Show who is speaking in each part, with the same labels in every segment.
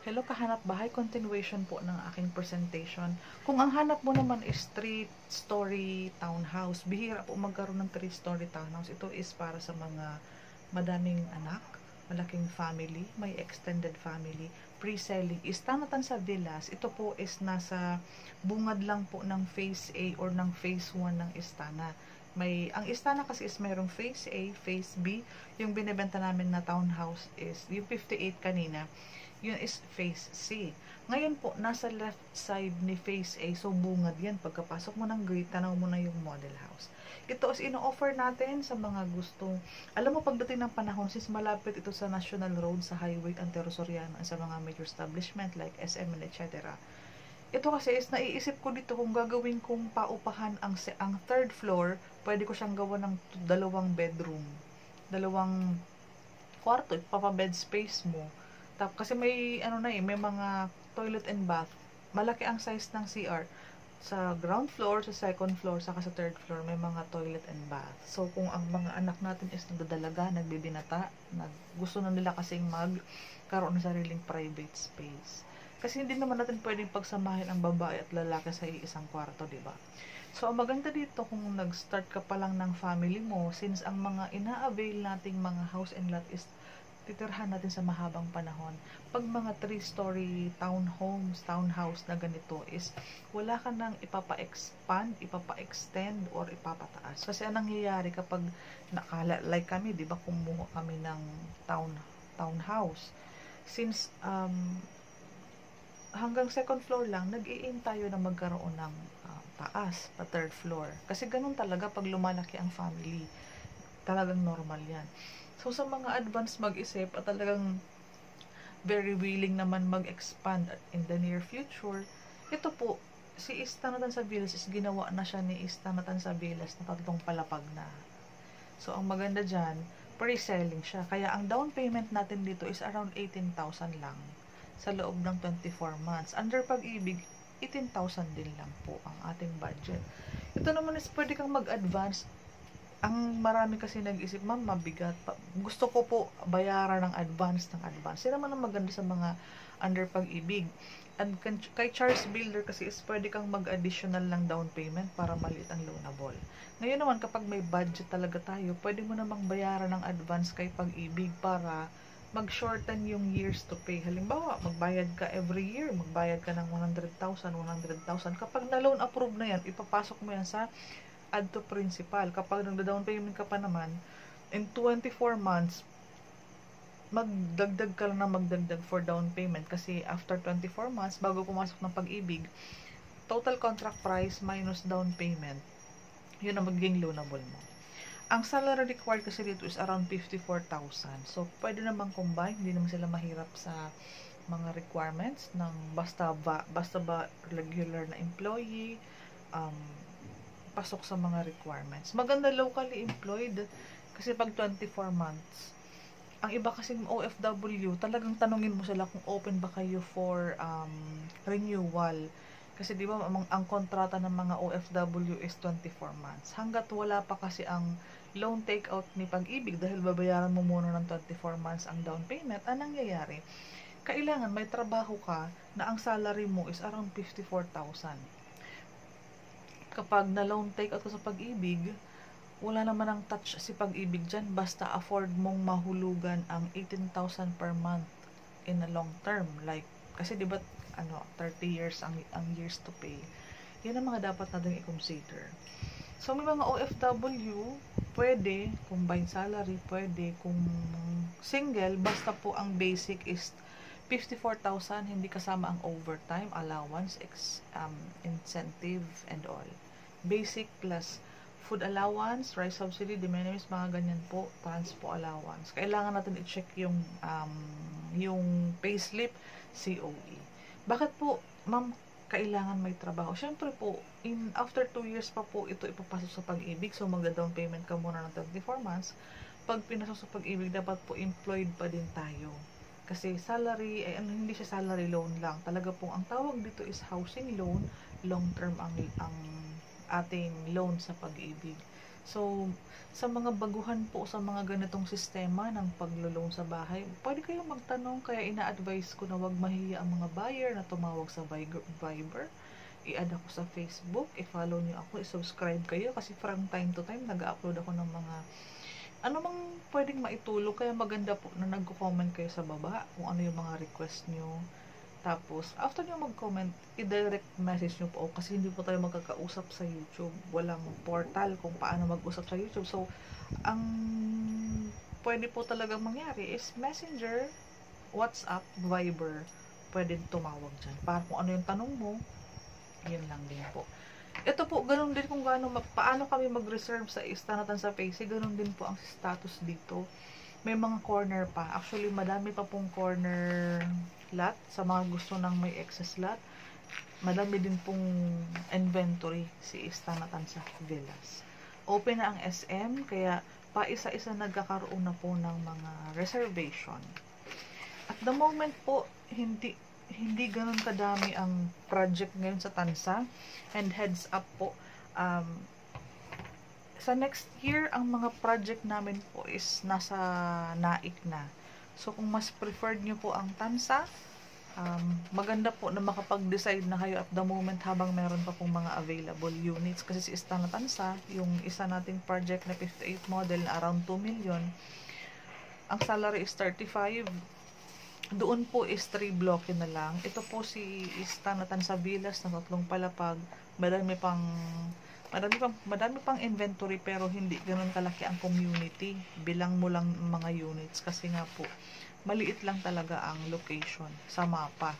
Speaker 1: Hello, kahanap bahay, continuation po ng aking presentation. Kung ang hanap mo naman is 3-story townhouse, bihira po magkaroon ng 3-story townhouse. Ito is para sa mga madaming anak, malaking family, may extended family, pre-selling. Istanatan sa villas, ito po is nasa bungad lang po ng phase A or ng phase 1 ng Istana. Ang Istana kasi is mayroong phase A, phase B. Yung binibenta namin na townhouse is yung 58 kanina. Yun is phase C. Ngayon po, nasa left side ni phase A, so bungad yan. Pagkapasok mo ng gate, tanaw mo na yung model house. Ito is ino-offer natin sa mga gustong, alam mo, pagdating ng panahon, since malapit ito sa National Road, sa Highway Antero Soriano, sa mga major establishment like SM and etc. Ito kasi is naiisip ko dito kung gagawin kong paupahan ang third floor, pwede ko siyang gawa ng 2 bedroom, 2 kwarto, ipapa-bed space mo. Kasi may may mga toilet and bath. Malaki ang size ng CR. Sa ground floor, sa second floor, saka sa third floor, may mga toilet and bath. So, kung ang mga anak natin is nagdadalaga, nagbibinata, gusto na nila kasing magkaroon ng sariling private space. Kasi hindi naman natin pwedeng pagsamahin ang babae at lalaki sa isang kwarto, di ba? So, ang maganda dito kung nag-start ka pa lang ng family mo, since ang mga ina-avail nating mga house and lot is titirhan natin sa mahabang panahon. Pag mga 3-story townhouse na ganito is wala ka nang ipapa-expand, ipapa-extend, or ipapataas. Kasi anong nangyayari kapag like kami, di ba, kumuha kami ng townhouse. Since hanggang second floor lang, nag-i-aim tayo na magkaroon ng taas, pa third floor. Kasi ganun talaga pag lumalaki ang family. Talagang normal yan. So, sa mga advanced mag-isip at talagang very willing naman mag-expand in the near future, ito po, si Istanatan sa Villas is ginawa na siya ni Istanatan sa Villas na 3 palapag na. So, ang maganda dyan, pre-selling siya. Kaya, ang down payment natin dito is around 18,000 lang sa loob ng 24 months. Under Pag-ibig, 18,000 din lang po ang ating budget. Ito naman is pwede kang mag-advance. Ang marami kasi nag-isip, ma'am, mabigat. Gusto ko po bayaran ng advance. Yan naman ang maganda sa mga under Pag-ibig. And kay Charles Builder kasi is pwede kang mag-additional lang down payment para maliit ang loanable. Ngayon naman, kapag may budget talaga tayo, pwede mo namang bayaran ng advance kay Pag-ibig para mag-shorten yung years to pay. Halimbawa, magbayad ka every year, magbayad ka ng 100,000. Kapag na-loan approve na yan, ipapasok mo yan sa add to principal. Kapag nagda-down payment ka pa naman, in 24 months, magdagdag ka lang na magdagdag for down payment. Kasi after 24 months, bago pumasok ng Pag-ibig, total contract price minus down payment, yun ang magiging loanable mo. Ang salary required kasi dito is around 54,000. So, pwede naman combine. Hindi naman sila mahirap sa mga requirements ng basta ba regular na employee, pasok sa mga requirements. Maganda locally employed kasi pag 24 months, ang iba kasing OFW, talagang tanungin mo sila kung open ba kayo for renewal. Kasi di ba ang kontrata ng mga OFW is 24 months. Hanggat wala pa kasi ang loan takeout ni Pag-ibig dahil babayaran mo muna ng 24 months ang down payment, anong nangyayari? Kailangan may trabaho ka na ang salary mo is around 54,000. Kapag na-loan take-out ka sa Pag-ibig, wala naman ang touch si Pag-ibig dyan, basta afford mong mahulugan ang 18,000 per month in a long term. Like, kasi diba, 30 years ang years to pay. Yan ang mga dapat natin i-consider. So, may mga OFW, pwede, combined salary, pwede, kung single, basta po ang basic is 54,000, hindi kasama ang overtime, allowance, incentive, and all. Basic plus food allowance, rice subsidy, de minimis, mga ganyan po, transpo allowance. Kailangan natin i-check yung payslip, COE. Bakit po, ma'am, kailangan may trabaho? Siyempre po, after 2 years pa po ito ipapasok sa Pag-ibig, so magda-down payment ka muna ng 24 months. Pag pinasok sa Pag-ibig, dapat po employed pa din tayo. Kasi salary, hindi siya salary loan lang. Talaga po, ang tawag dito is housing loan, long term ang ating loan sa Pag-ibig. So, sa mga baguhan po sa mga ganitong sistema ng paglulong sa bahay, pwede kayong magtanong, kaya ina-advise ko na wag mahiya ang mga buyer na tumawag sa Viber. I-add ako sa Facebook, i-follow nyo ako, i-subscribe kayo kasi from time to time nag-upload ako ng mga ano mang pwedeng maitulong, kaya maganda po na nagko-comment kayo sa baba kung ano yung mga request nyo. Tapos, after nyo mag-comment, i-direct message nyo po kasi hindi po tayo magkakausap sa YouTube. Walang portal kung paano mag-usap sa YouTube. So, ang pwede po talagang mangyari is Messenger, WhatsApp, Viber. Pwede tumawag dyan. Para kung ano yung tanong mo, yun lang din po. Ito po, ganun din kung paano kami mag-reserve sa istanatan sa Facey, ganun din po ang status dito. May mga corner pa. Actually, madami pa pong corner lot sa mga gusto ng may excess lot. Madami din pong inventory si Istanatan sa Villas. Open na ang SM, kaya pa isa-isa nagkakaroon na po ng mga reservation. At the moment po, hindi ganun kadami ang project ngayon sa Tansa. And heads up po, sa next year, ang mga project namin po is nasa naik na. So, kung mas preferred nyo po ang Tansa, maganda po na makapag-decide na kayo at the moment habang meron pa pong mga available units. Kasi si Istana Tansa, yung isa nating project na 58 model na around 2 million, ang salary is 35. Doon po is 3 block na lang. Ito po si Istana Tansa Villas na 3 palapag. Madami pang inventory pero hindi ganoon kalaki ang community. Bilang mo lang mga units kasi nga po maliit lang talaga ang location sa mapa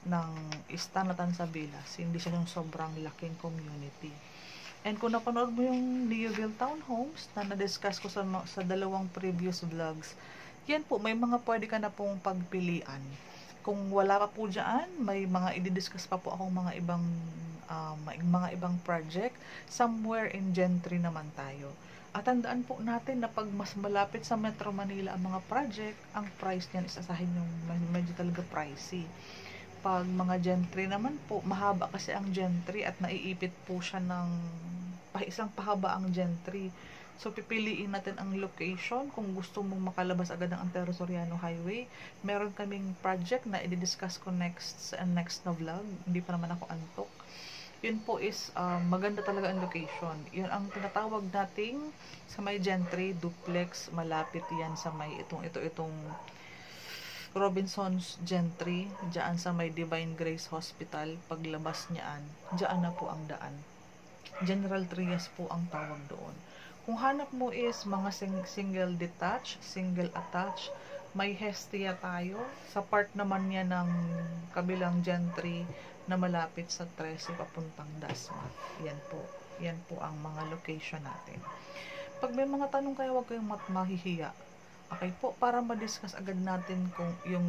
Speaker 1: ng Istana Tansa Villas. Hindi siya yung sobrang laking community. And kung napanood mo yung Leoville Townhomes na na-discuss ko sa dalawang previous vlogs, yan po, may mga pwede ka na pong pagpilian. Kung wala pa po dyan, may mga i-discuss pa po akong mga ibang project. Somewhere in Gentry naman tayo. At tandaan po natin na pag mas malapit sa Metro Manila ang mga project, ang price niyan isasahin yung medyo talaga pricey. Pag mga Gentry naman po, mahaba kasi ang Gentry at naiipit po siya ng isang pahaba ang Gentry. So, pipiliin natin ang location. Kung gusto mong makalabas agad ng Antero Soriano Highway, meron kaming project na i-discuss ko next na vlog. Hindi pa naman ako antok. Yun po is maganda talaga ang location. Yun ang tinatawag nating sa may Gentry duplex, malapit yan sa may itong Robinson's Gentry, diyan sa may Divine Grace Hospital. Paglabas niyaan, diyan na po ang daan. General Trias po ang tawag doon. Kung hanap mo is mga single detached, single attached, may Hestia tayo. Sa part naman niya ng kabilang Gentry na malapit sa 13 papuntang Dasma. Yan po ang mga location natin. Pag may mga tanong kayo, huwag kayong mahihiya. Okay po, para ma-discuss agad natin kung yung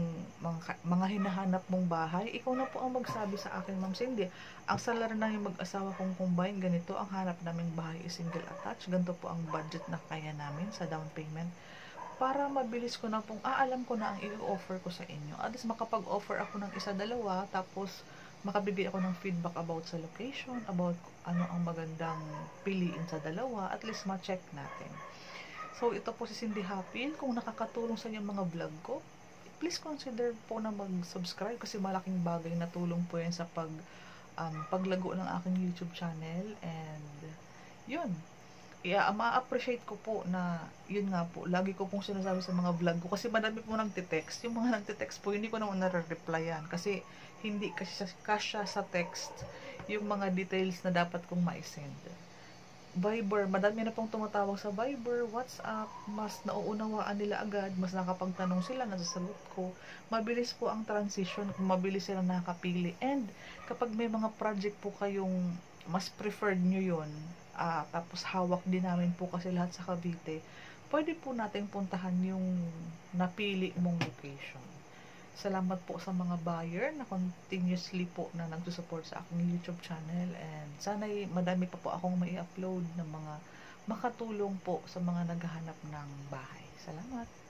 Speaker 1: mga hinahanap mong bahay, ikaw na po ang magsabi sa akin, Ma'am Cindy. Ang salary ng yung mag-asawa kong combine, ganito, ang hanap naming bahay is single attached, ganito po ang budget na kaya namin sa down payment. Para mabilis ko na pong, alam ko na ang i-offer ko sa inyo. At least makapag-offer ako ng isa, dalawa, tapos makabigay ako ng feedback about sa location, about ano ang magandang piliin sa dalawa, at least ma-check natin. So, ito po si Cindy Hapil. Kung nakakatulong sa inyo mga vlog ko, please consider po na mag-subscribe kasi malaking bagay na tulong po yan sa paglago ng aking YouTube channel. And, yun. Ma-appreciate ko po na, yun nga po, lagi ko pong sinasabi sa mga vlog ko kasi madami po nagtitext. Yung mga nagtitext po, hindi ko naman nare-replyan kasi hindi kasi kasya sa text yung mga details na dapat kong ma-send. Viber, madami na pong tumatawag sa Viber, WhatsApp, mas nauunawaan nila agad, mas nakapagtanong sila, nasasagot ko. Mabilis po ang transition, mabilis sila nakakapili. And kapag may mga project po kayong mas preferred nyo yun, tapos hawak din namin po kasi lahat sa Cavite, pwede po natin puntahan yung napili mong location. Salamat po sa mga buyer na continuously po na nagsusupport sa aking YouTube channel, and sana'y madami pa po akong mai-upload ng mga makatulong po sa mga naghahanap ng bahay. Salamat!